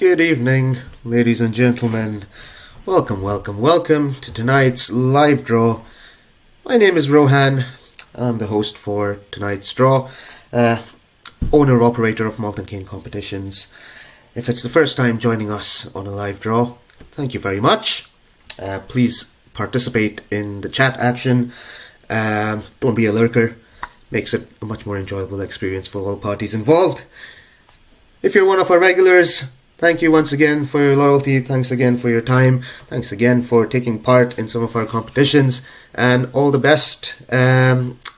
Good evening, ladies and gentlemen. Welcome to tonight's live draw. My name is Rohan. I'm the host for tonight's draw, owner-operator of Malt&Cane competitions. If it's the first time joining us on a live draw, thank you very much. Please participate in the chat action. Don't be a lurker. Makes it a much more enjoyable experience for all parties involved. If you're one of our regulars, thank you once again for your loyalty. Thanks again for your time. Thanks again for taking part in some of our competitions. And all the best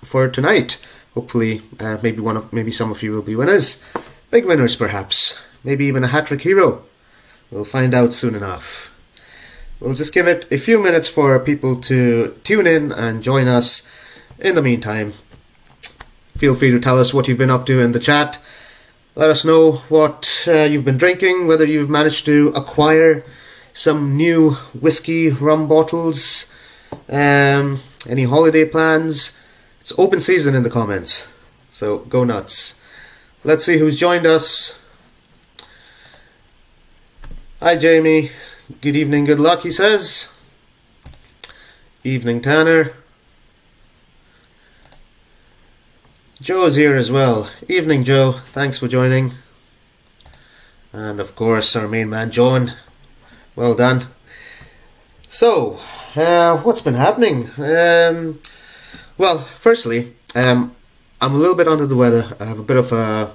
for tonight. Hopefully, maybe some of you will be winners. Big winners, perhaps. Maybe even a hat-trick hero. We'll find out soon enough. We'll just give it a few minutes for people to tune in and join us. In the meantime, feel free to tell us what you've been up to in the chat. Let us know what you've been drinking, whether you've managed to acquire some new whiskey, rum bottles, any holiday plans. It's open season in the comments, so go nuts. Let's see who's joined us. Hi Jamie, good evening, good luck, he says. Evening Tanner. Joe's here as well. Evening Joe, thanks for joining. And of course our main man John. Well done. So, what's been happening? Well, firstly, I'm a little bit under the weather. I have a bit of a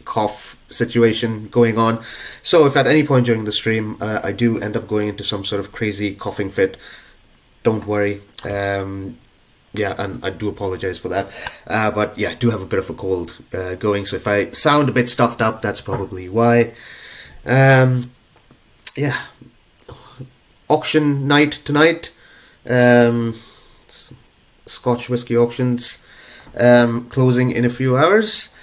cough situation going on. So if at any point during the stream I do end up going into some sort of crazy coughing fit, don't worry. Yeah, and I do apologise for that. But yeah, I do have a bit of a cold going, so if I sound a bit stuffed up, that's probably why. Yeah, auction night tonight. Scotch whisky auctions closing in a few hours.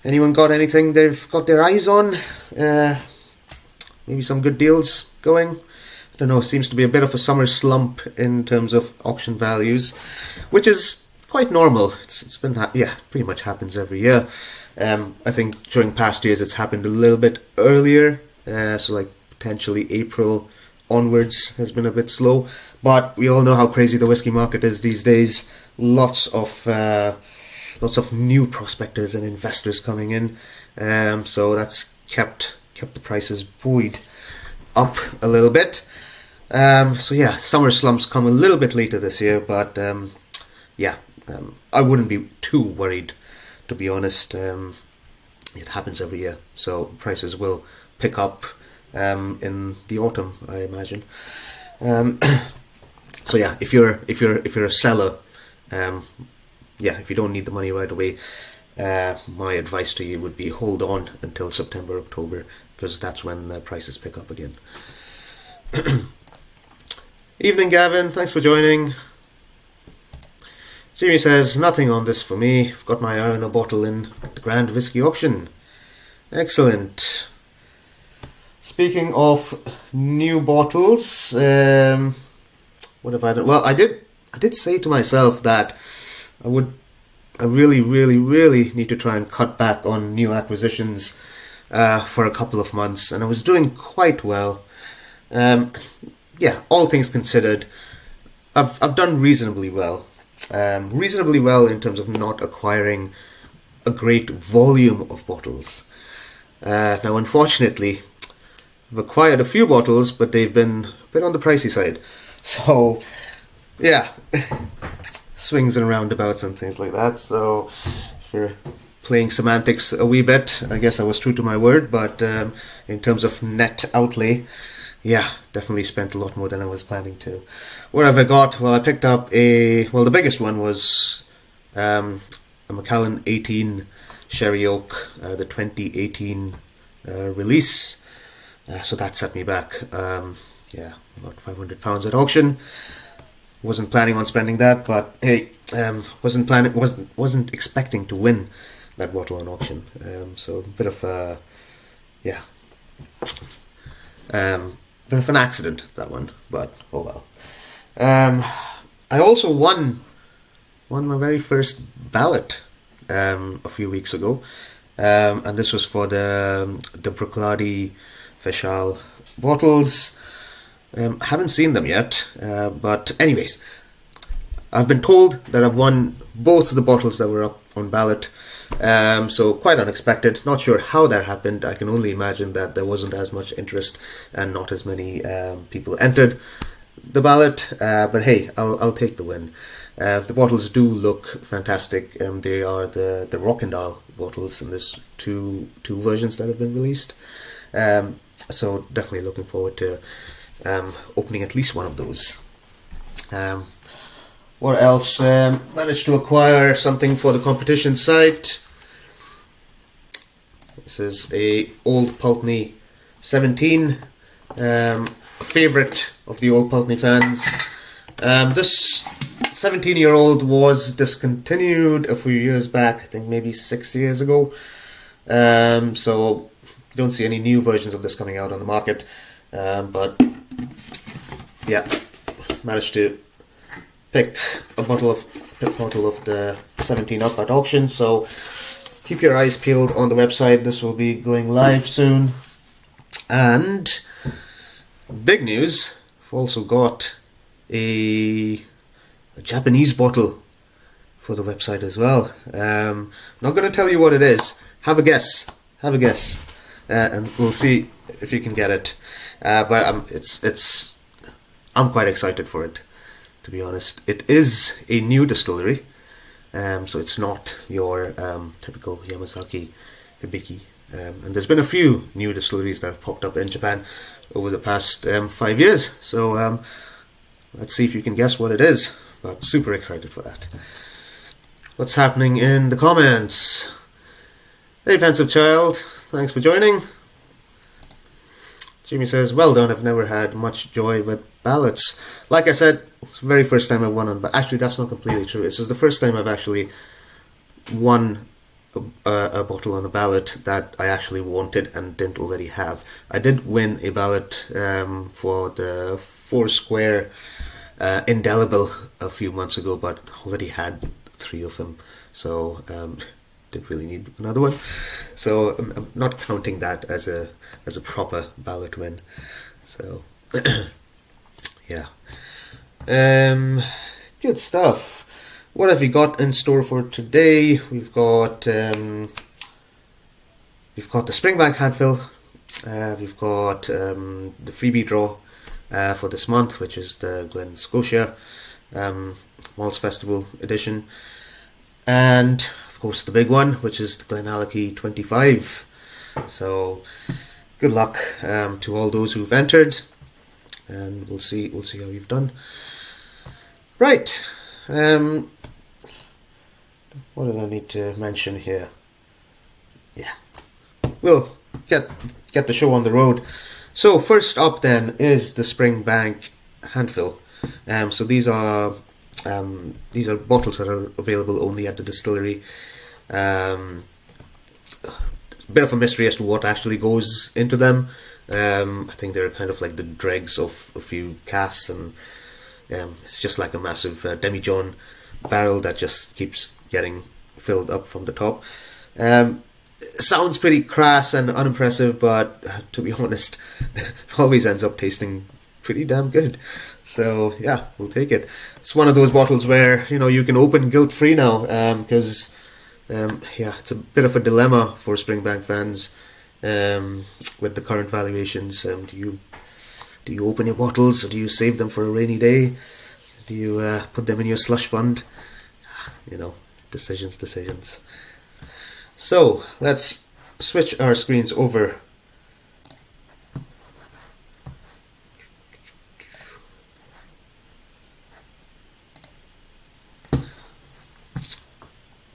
Anyone got anything they've got their eyes on? Maybe some good deals going? I don't know, seems to be a bit of a summer slump in terms of auction values, which is quite normal. It's been, pretty much happens every year. I think during past years it's happened a little bit earlier, so like potentially April onwards has been a bit slow, but we all know how crazy the whiskey market is these days. Lots of new prospectors and investors coming in, so that's kept the prices buoyed up a little bit. So yeah, summer slumps come a little bit later this year, but I wouldn't be too worried, to be honest. It happens every year, so prices will pick up in the autumn, I imagine. So yeah, if you're a seller, if you don't need the money right away, my advice to you would be hold on until September, October, because that's when the prices pick up again. Evening Gavin, thanks for joining. Jimmy says, nothing on this for me. I've got my eye on a bottle in the Grand Whiskey Auction. Excellent. Speaking of new bottles, what have I done? Well, I did say to myself that I really need to try and cut back on new acquisitions for a couple of months, and I was doing quite well. All things considered, I've done reasonably well. Reasonably well in terms of not acquiring a great volume of bottles. Now, unfortunately, I've acquired a few bottles, but they've been a bit on the pricey side. So, yeah, swings and roundabouts and things like that. So, for playing semantics a wee bit, I guess I was true to my word, but in terms of net outlay, yeah, definitely spent a lot more than I was planning to. What have I got? Well, I picked up the biggest one was a Macallan 18 Sherry Oak, the 2018 release. So that set me back, about £500 at auction. Wasn't planning on spending that, but hey, wasn't expecting to win that bottle on auction. So a bit of a, bit of an accident, that one, but oh well. I also won my very first ballot a few weeks ago. and this was for the Bruichladdich Feiceáil bottles. Haven't seen them yet, but anyways, I've been told that I've won both of the bottles that were up on ballot, so quite unexpected. Not sure how that happened. I can only imagine that there wasn't as much interest and not as many people entered the ballot, but hey, I'll take the win. The bottles do look fantastic. They are the Rock'n'Dial bottles, and there's two versions that have been released. So definitely looking forward to opening at least one of those. What else? Managed to acquire something for the competition site. This is a Old Pulteney 17. Favourite of the Old Pulteney fans. This 17-year-old was discontinued a few years back, I think maybe 6 years ago. So you don't see any new versions of this coming out on the market. But yeah, managed to pick a bottle of the 17 up at auction. So keep your eyes peeled on the website. This will be going live soon. And big news, I've also got a Japanese bottle for the website as well. I'm not going to tell you what it is. Have a guess, and we'll see if you can get it. But I'm quite excited for it, to be honest. It is a new distillery, so it's not your typical Yamazaki Hibiki. And there's been a few new distilleries that have popped up in Japan over the past 5 years. So let's see if you can guess what it is. But super excited for that. What's happening in the comments? Hey, Pensive Child, thanks for joining. Jimmy says, well done, I've never had much joy with ballots. Like I said, it's the very first time I've won on, but actually that's not completely true. This is the first time I've actually won a bottle on a ballot that I actually wanted and didn't already have. I did win a ballot for the 4 Square Indelible a few months ago, but already had 3 of them, so didn't really need another one. So I'm not counting that as a proper ballot win. So yeah, good stuff. What have we got in store for today? We've got the Springbank handfill. We've got the freebie draw for this month, which is the Glen, Scotia Malts Festival edition, and of course the big one, which is the Glennallachie 25. So good luck to all those who've entered, and we'll see how you've done. Right. What do I need to mention here? Yeah, we'll get the show on the road. So first up then is the Springbank handfill. So these are bottles that are available only at the distillery. A bit of a mystery as to what actually goes into them. I think they're kind of like the dregs of a few casks, and it's just like a massive demijohn barrel that just keeps getting filled up from the top. Sounds pretty crass and unimpressive, but to be honest, it always ends up tasting pretty damn good. So yeah, we'll take it. It's one of those bottles where you can open guilt-free now, because it's a bit of a dilemma for Springbank fans with the current valuations. Do you open your bottles, or do you save them for a rainy day? Do you put them in your slush fund? Decisions. So let's switch our screens over.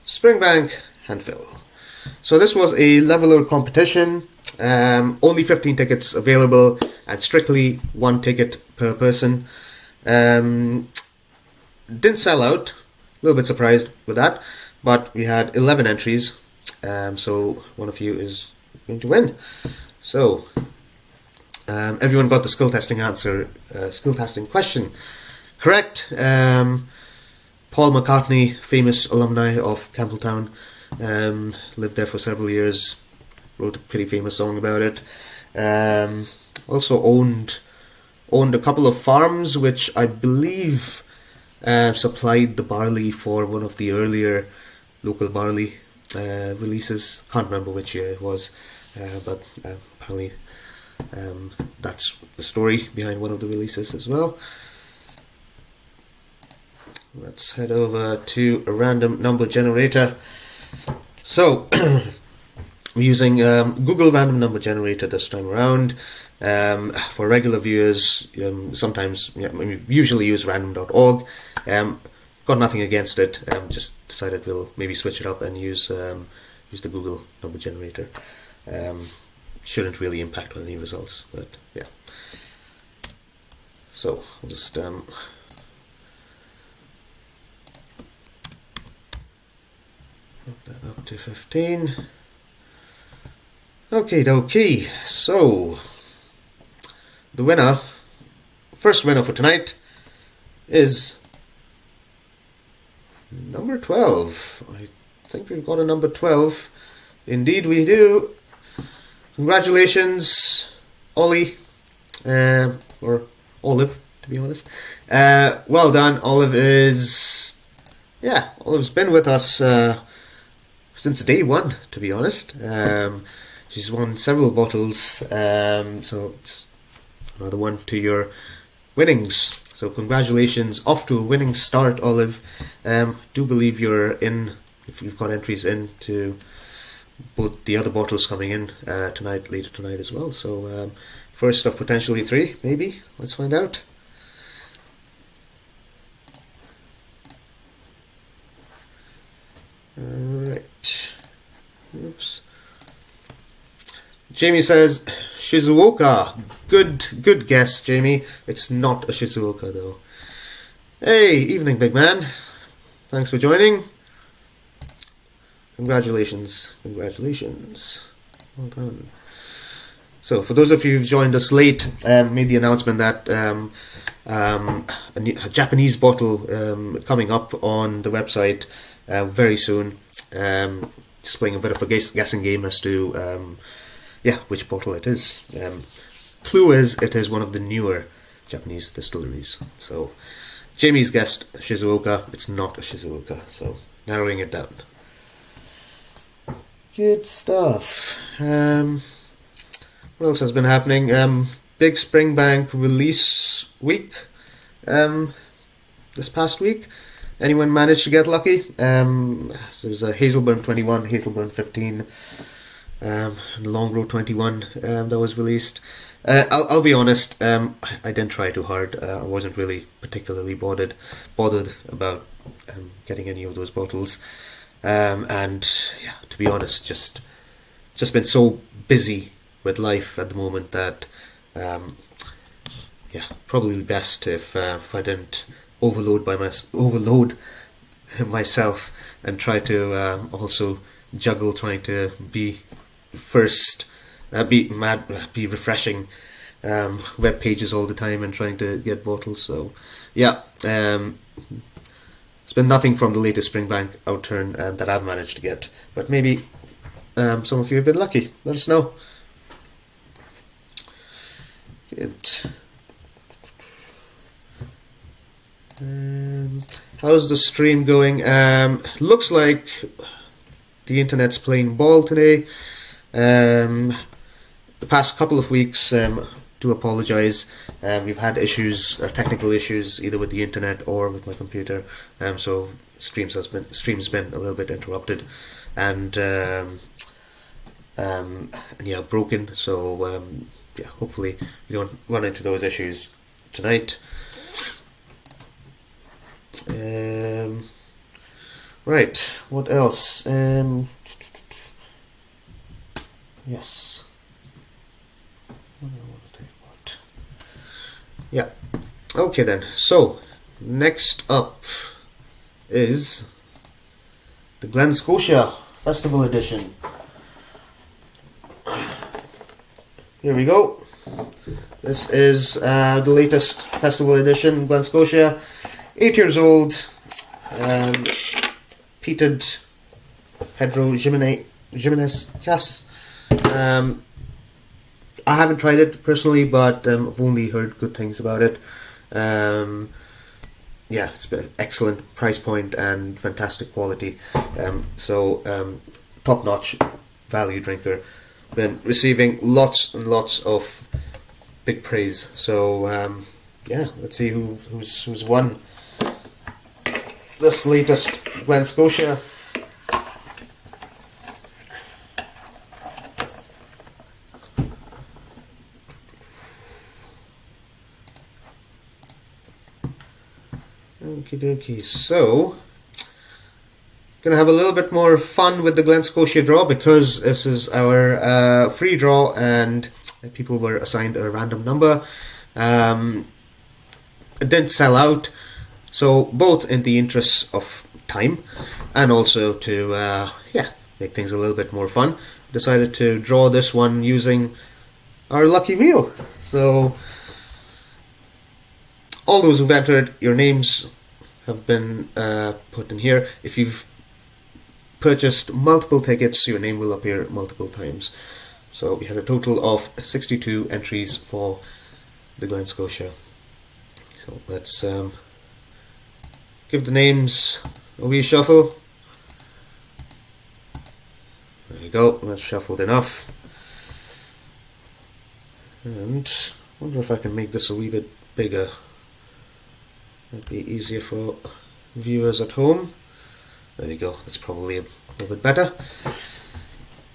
Springbank handfill. So this was a leveler competition. Only 15 tickets available, and strictly 1 ticket per person. Didn't sell out. A little bit surprised with that, but we had 11 entries. So one of you is going to win. So everyone got the skill testing question correct. Paul McCartney, famous alumni of Campbelltown, Lived there for several years. Wrote a pretty famous song about it. Also owned a couple of farms, which I believe supplied the barley for one of the earlier local barley releases. Can't remember which year it was, but apparently that's the story behind one of the releases as well. Let's head over to a random number generator. So we're using Google Random Number Generator this time around. For regular viewers, sometimes we usually use random.org. Got nothing against it. Just decided we'll maybe switch it up and use the Google Number Generator. Shouldn't really impact on any results, but yeah. So I'll just put that up to 15. Okie dokie. So the first winner for tonight is number 12. I think we've got a number 12. Indeed we do. Congratulations, Ollie, or Olive, to be honest. Well done. Olive's been with us since day one, to be honest. She's won several bottles, so just another one to your winnings. So congratulations, off to a winning start, Olive. Do believe you're in, if you've got entries in to both the other bottles coming in later tonight as well. So first of potentially 3, maybe. Let's find out. Alright. Oops. Jamie says Shizuoka. Good guess, Jamie. It's not a Shizuoka though. Hey, evening, big man. Thanks for joining. Congratulations. Well done. So, for those of you who've joined us late, made the announcement that a Japanese bottle coming up on the website very soon. Just playing a bit of a guessing game as to which bottle it is. Clue is it is one of the newer Japanese distilleries. So, Jamie's guessed Shizuoka. It's not a Shizuoka. So, narrowing it down. Good stuff. What else has been happening? Big Springbank release week this past week. Anyone managed to get lucky? So there's a Hazelburn 21, Hazelburn 15, and Longrow 21 that was released. I'll be honest, I didn't try too hard. I wasn't really particularly bothered about getting any of those bottles. And yeah, to be honest, just been so busy with life at the moment that probably best if I didn't overload myself and try to also juggle trying to be refreshing web pages all the time and trying to get bottles. So yeah, it's been nothing from the latest Springbank outturn that I've managed to get, but maybe some of you have been lucky. Let us know. Good. How's the stream going? Looks like the internet's playing ball today. The past couple of weeks, do apologise. We've had issues, technical issues, either with the internet or with my computer. So streams been a little bit interrupted and broken. So hopefully we don't run into those issues tonight. Right, what else? Yes. What do I want to take about? Yeah. Okay then. So next up is the Glen Scotia Festival Edition. Here we go. This is the latest Festival Edition, Glen Scotia. 8 years old, peated Pedro Jimenez. Yes. I haven't tried it personally, but I've only heard good things about it. Yeah, it's been excellent price point and fantastic quality. Top-notch value drinker. Been receiving lots and lots of big praise. So yeah, let's see who's won this latest Glen Scotia. Okie dokie, so gonna have a little bit more fun with the Glen Scotia draw because this is our free draw and people were assigned a random number. It didn't sell out, so both in the interests of time and also to make things a little bit more fun, decided to draw this one using our lucky wheel. So all those who've entered, your names have been put in here. If you've purchased multiple tickets, your name will appear multiple times. So we had a total of 62 entries for the Glen Scotia. So let's give the names a wee shuffle. There you go, that's shuffled enough. And I wonder if I can make this a wee bit bigger. Might be easier for viewers at home. There we go, that's probably a little bit better.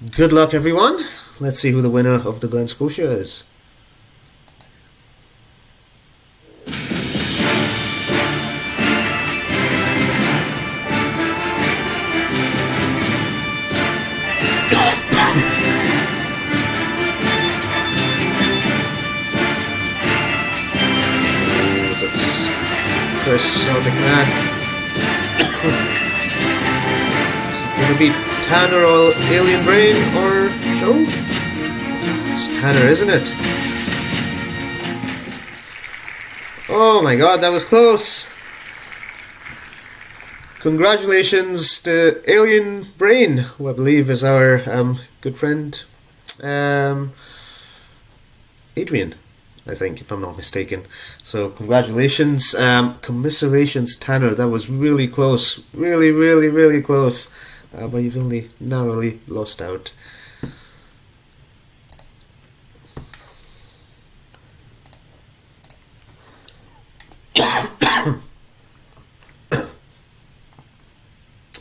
Good luck everyone. Let's see who the winner of the Glen Scotia is. Chris Celtic Man. Is it going to be Tanner or Alien Brain or Joe? It's Tanner, isn't it? Oh my god, that was close. Congratulations to Alien Brain, who I believe is our good friend Adrian, I think, if I'm not mistaken. So congratulations, commiserations Tanner, that was really close, really close, but you've only narrowly lost out.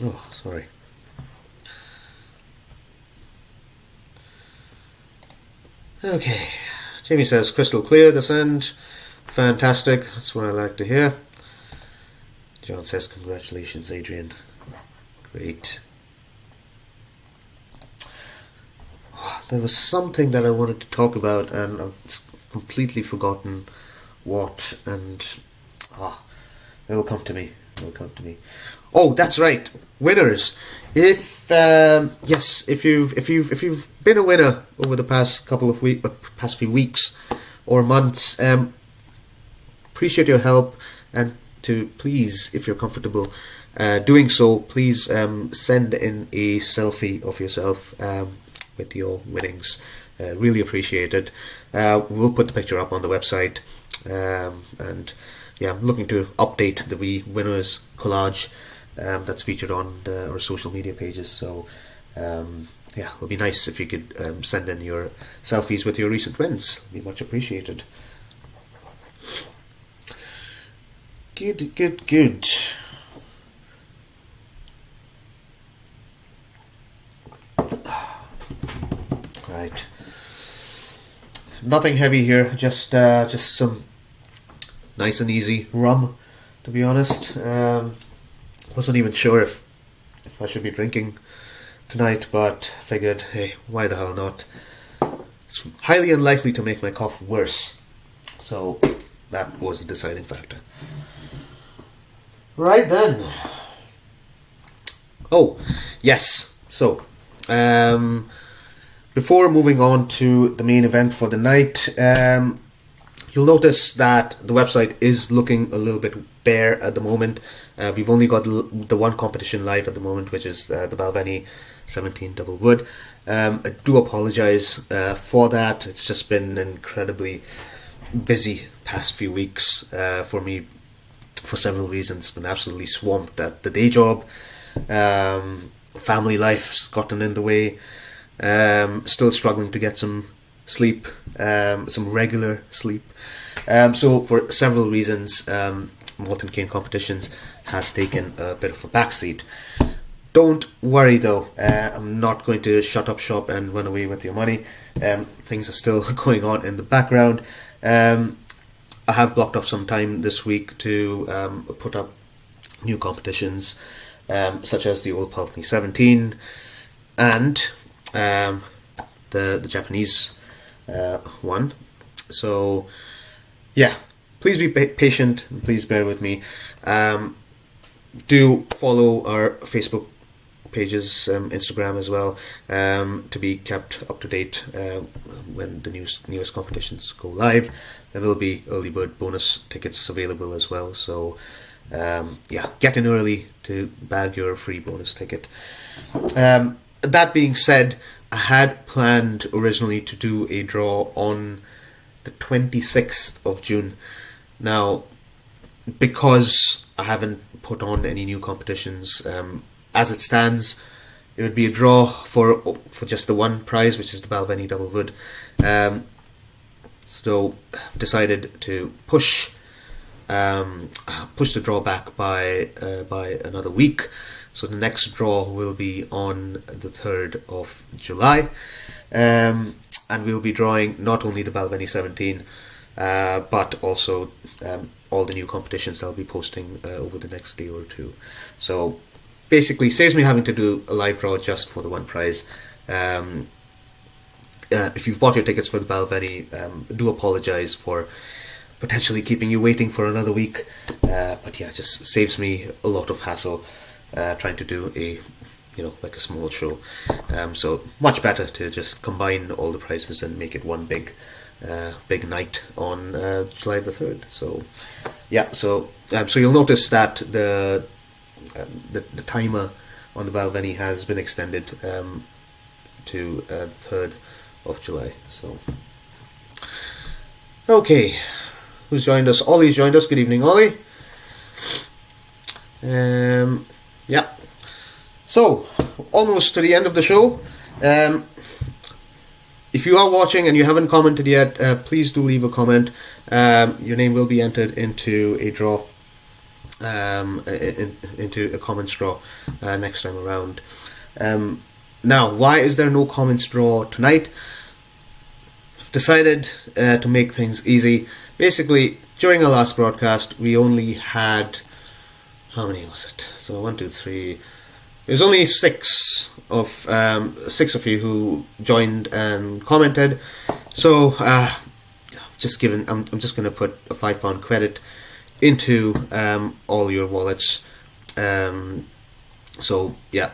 Oh, sorry. Okay. Jamie says, crystal clear this end. Fantastic. That's what I like to hear. John says, congratulations, Adrian. Great. There was something that I wanted to talk about and I've completely forgotten what, and it'll come to me. Oh, that's right. Winners. If you've been a winner over the past past few weeks or months, appreciate your help, and to please, if you're comfortable doing so, please send in a selfie of yourself with your winnings. Really appreciate it. We'll put the picture up on the website, and yeah, I'm looking to update the winners collage that's featured on our social media pages. So yeah, it'll be nice if you could send in your selfies with your recent wins. It'll be much appreciated. Good. Right. Nothing heavy here. Just some nice and easy rum, to be honest. Wasn't even sure if I should be drinking tonight, but figured, hey, why the hell not? It's highly unlikely to make my cough worse, so that was the deciding factor. Right then. Oh, yes. So, before moving on to the main event for the night, You'll notice that the website is looking a little bit bare at the moment. We've only got the one competition live at the moment, which is the Balvenie 17 Double Wood. I do apologise for that. It's just been incredibly busy past few weeks for me for several reasons. Been absolutely swamped at the day job. Family life's gotten in the way. Still struggling to get some sleep, some regular sleep. So for several reasons, Malt&Cane competitions has taken a bit of a backseat. Don't worry though, I'm not going to shut up shop and run away with your money. Things are still going on in the background. I have blocked off some time this week to put up new competitions, such as the Old Malt&Cane 17 and the Japanese one. So yeah, please be patient, please bear with me. Do follow our Facebook pages, Instagram as well, to be kept up to date when the newest competitions go live. There will be early bird bonus tickets available as well, so yeah, get in early to bag your free bonus ticket. That being said, I had planned originally to do a draw on the 26th of June. Now, because I haven't put on any new competitions, as it stands, it would be a draw for just the one prize, which is the Balvenie Double Wood. So I've decided to push the draw back by another week. So the next draw will be on the 3rd of July, and we'll be drawing not only the Balvenie 17, but also all the new competitions that I'll be posting over the next day or two. So basically, saves me having to do a live draw just for the one prize. If you've bought your tickets for the Balvenie, do apologise for potentially keeping you waiting for another week. But yeah, it just saves me a lot of hassle trying to do like a small show. So much better to just combine all the prizes and make it one big night on July the 3rd. So yeah, so you'll notice that the timer on the Balvenie has been extended to the 3rd of July. So okay, who's joined us? Ollie's joined us. Good evening, Ollie. Yeah, so almost to the end of the show. If you are watching and you haven't commented yet, please do leave a comment. Your name will be entered into a draw, into a comments draw next time around. Now, why is there no comments draw tonight? I've decided to make things easy. Basically, during our last broadcast, we only had, how many was it? So 1, 2, 3. There was only six of you who joined and commented. So I'm just going to put a £5 credit into all your wallets. So yeah,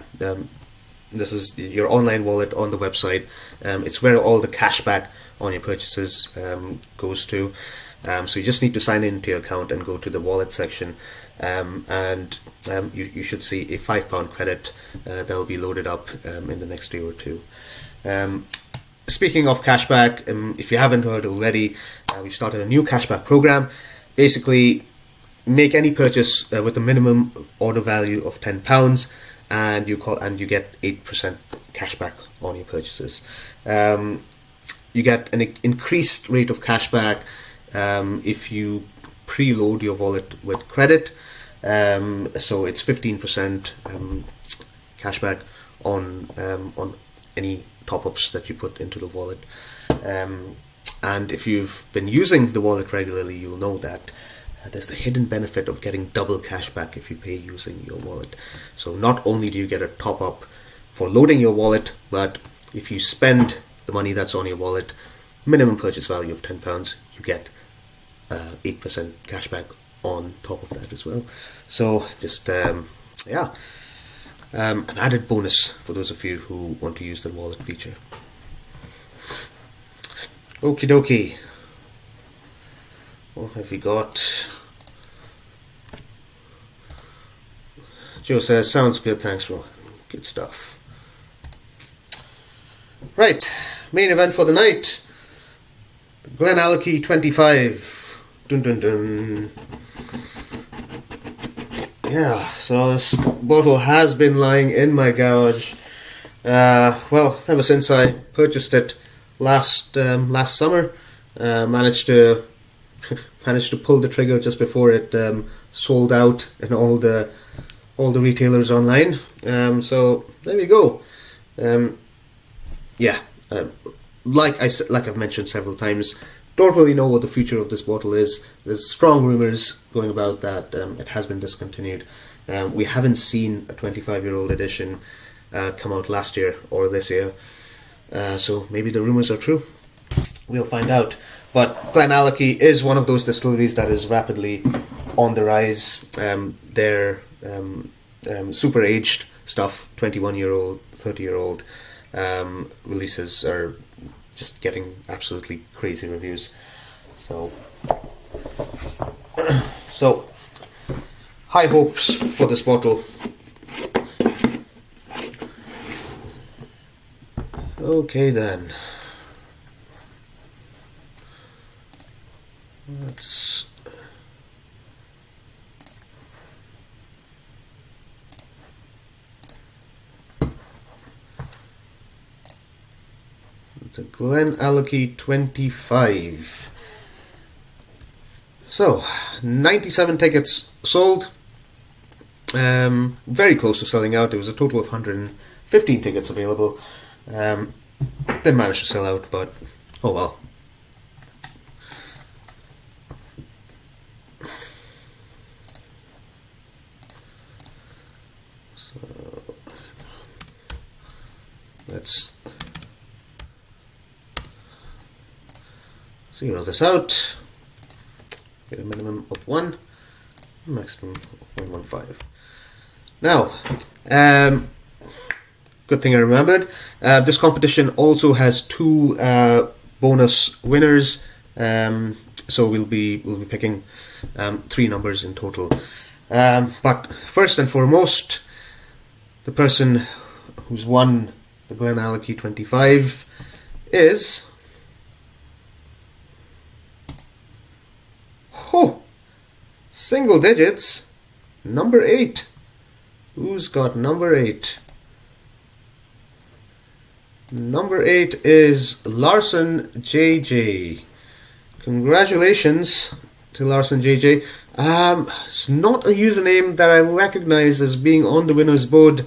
this is your online wallet on the website. It's where all the cashback on your purchases goes to. So you just need to sign into your account and go to the wallet section, and you should see a £5 credit that will be loaded up in the next day or two. Speaking of cashback, if you haven't heard already, we've started a new cashback program. Basically, make any purchase with a minimum order value of £10, and you get 8% cashback on your purchases. You get an increased rate of cashback if you preload your wallet with credit. So it's 15% cashback on any top-ups that you put into the wallet. And if you've been using the wallet regularly, you'll know that there's the hidden benefit of getting double cashback if you pay using your wallet. So not only do you get a top-up for loading your wallet, but if you spend the money that's on your wallet, minimum purchase value of £10, you get 8% cashback on top of that as well. So just an added bonus for those of you who want to use the wallet feature. Okie dokie. What have we got? Joe says, sounds good, thanks Rowan. Good stuff. Right, main event for the night. The Glennallachie 25. Dun dun dun. Yeah, so this bottle has been lying in my garage. Well, ever since I purchased it last summer. Managed to pull the trigger just before it sold out in all the retailers online. So there we go. Like I've mentioned several times, don't really know what the future of this bottle is. There's strong rumors going about that it has been discontinued. We haven't seen a 25-year-old edition come out last year or this year. So maybe the rumors are true. We'll find out. But Glennallachie is one of those distilleries that is rapidly on the rise. Their super aged stuff, 21-year-old, 30-year-old releases are just getting absolutely crazy reviews. So high hopes for this bottle. Okay then. Let's the Glennallachie 25. So 97 tickets sold. Very close to selling out. There was a total of 115 tickets available. Didn't manage to sell out, but oh well. So let's zero this out. Get a minimum of 1, maximum of 0.15. Now, good thing I remembered. This competition also has 2 bonus winners. So we'll be picking 3 numbers in total. But first and foremost, the person who's won the Glennallachie 25 is single digits, number 8. Who's got number 8? Number 8 is Larson JJ. Congratulations to Larson JJ. It's not a username that I recognize as being on the winner's board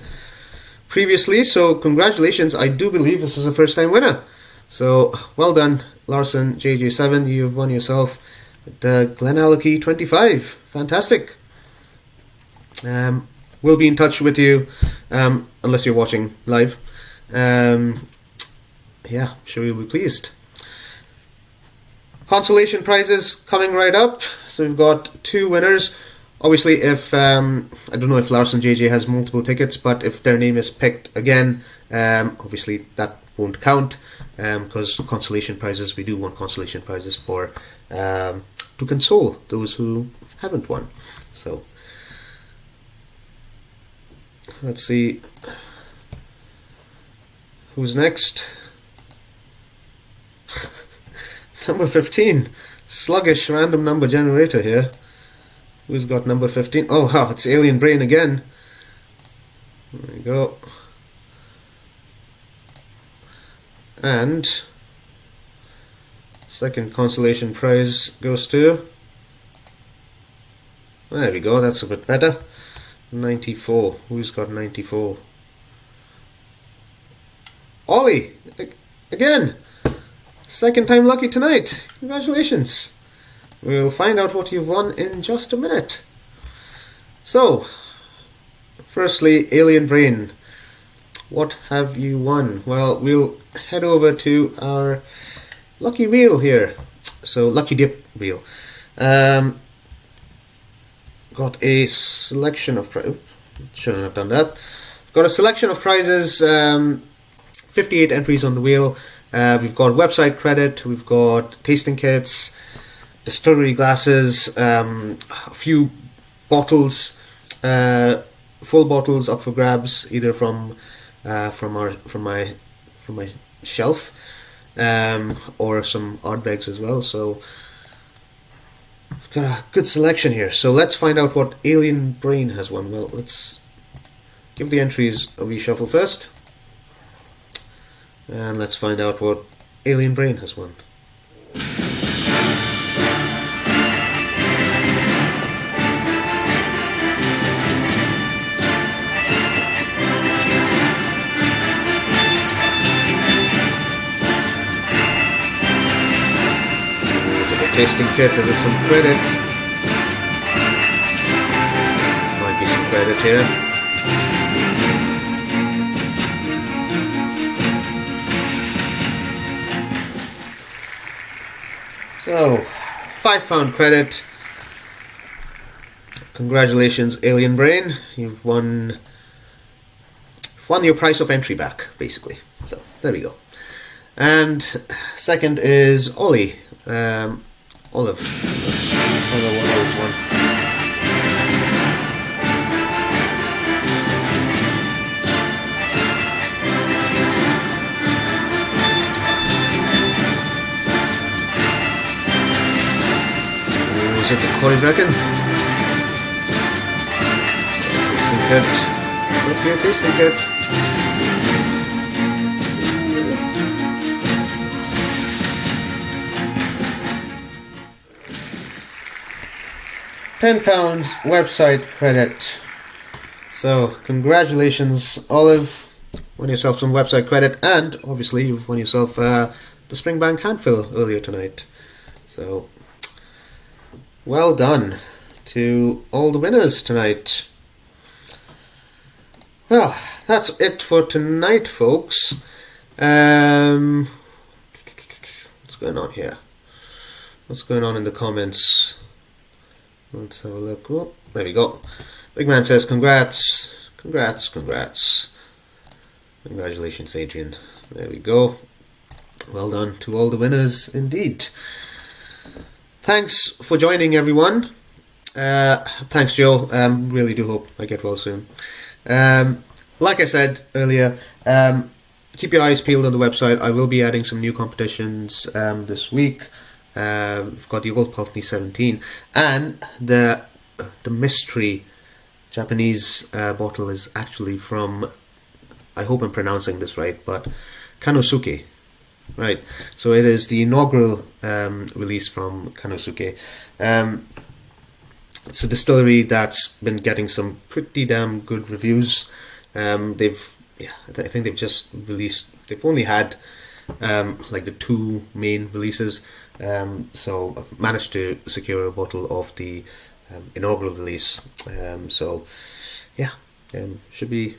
previously, so congratulations. I do believe this was a first time winner. So well done, Larson JJ7. You've won yourself the Glennallachie 25. Fantastic. We'll be in touch with you unless you're watching live. Yeah, sure you'll be pleased. Consolation prizes coming right up. So we've got 2 winners. Obviously, if I don't know if Larson JJ has multiple tickets, but if their name is picked again, obviously that won't count because consolation prizes, we do want consolation prizes for to console those who haven't won. So let's see who's next. Number 15, sluggish random number generator here. Who's got number 15? Oh, well, it's Alien Brain again. There we go. And second consolation prize goes to, there we go, that's a bit better. 94. Who's got 94? Ollie! Again! Second time lucky tonight. Congratulations. We'll find out what you've won in just a minute. So, firstly, Alien Brain. What have you won? Well, we'll head over to our lucky reel here. So, lucky dip reel. Got a selection of shouldn't have done that. Got a selection of prizes. 58 entries on the wheel. We've got website credit. We've got tasting kits. distillery glasses, a few bottles, full bottles up for grabs, either from my shelf, or some Ardbegs as well. So we've got a good selection here. So let's find out what Alien Brain has won. Well, let's give the entries a reshuffle first, and let's find out what Alien Brain has won. Tasting kit, is it some credit? Might be some credit here. So, £5 credit. Congratulations, Alien Brain. You've won your price of entry back, basically. So, there we go. And second is Ollie. Olive. Let's find out what Olive's won. Is it the Corey Bracken? Tasting kit. Not here, tasting kit. £10 website credit. So congratulations, Olive. Won yourself some website credit, and obviously you've won yourself the Springbank handfill earlier tonight. So well done to all the winners tonight. Well, that's it for tonight, folks. What's going on here? What's going on in the comments? Let's have a look. Oh, there we go. Big Man says, congrats. Congratulations, Adrian. There we go. Well done to all the winners, indeed. Thanks for joining, everyone. Thanks, Joe. Really do hope I get well soon. Like I said earlier, keep your eyes peeled on the website. I will be adding some new competitions this week. We've got the Old Pulteney 17, and the mystery Japanese bottle is actually from, I hope I'm pronouncing this right, but Kanosuke. Right, so it is the inaugural release from Kanosuke. It's a distillery that's been getting some pretty damn good reviews. I think they've just released. They've only had like the two main releases. So I've managed to secure a bottle of the inaugural release. Should be,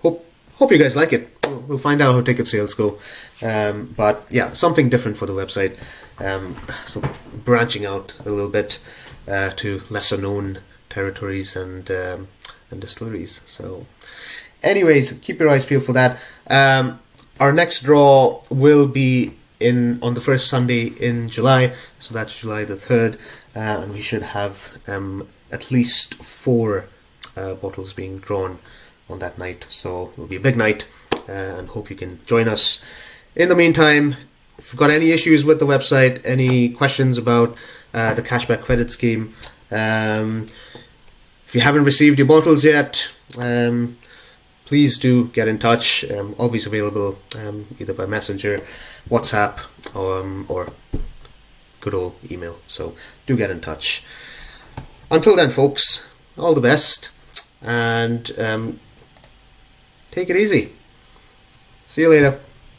hope you guys like it. We'll find out how ticket sales go. But yeah, something different for the website. So branching out a little bit to lesser known territories and distilleries. So anyways, keep your eyes peeled for that. Our next draw will be on the first Sunday in July, so that's July the 3rd, and we should have at least 4 bottles being drawn on that night, so it'll be a big night, and hope you can join us. In the meantime, if you've got any issues with the website, any questions about the cashback credit scheme, if you haven't received your bottles yet, please do get in touch. Always available either by Messenger, WhatsApp, or good old email. So do get in touch. Until then, folks, all the best, and take it easy. See you later.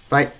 Bye.